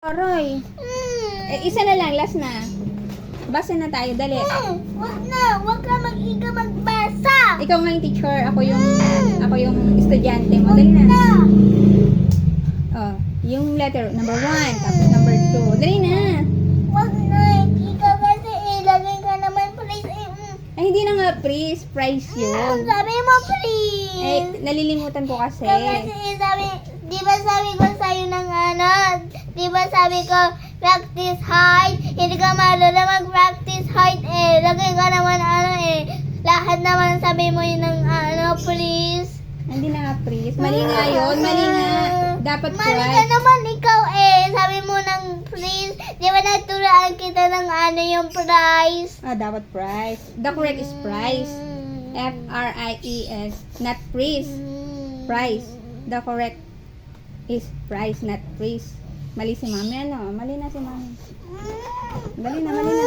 Aray. Isa na lang, last na. Basa na tayo, dali. Wag na, wag ka magbasa. Ikaw nga yung teacher, ako yung estudyante mo. Dali na. Oh, yung letter number 1, tapos number 2. Dali na. Wag na, ikaw kasi ilagay ka naman please. Ay, hindi na nga prize yun. Sabi mo please. Eh, nalilimutan ko kasi. Kasi di ba sabi ko sa'yo ng di ba sabi ko, practice hard, hindi ka marunong mag-practice hard lagay ka naman lahat naman sabi mo yun ng please. Hindi na nga prize. Mali nga yun, mali nga. Dapat Mali ka prize. naman ikaw sabi mo ng please, di ba naturuan kita ng yung prize? Dapat prize. The correct is prize. F-R-I-E-S, not prize. Prize. The correct is prize, not prize. Mali si mami, Mali na si mami. Dali na, mali na.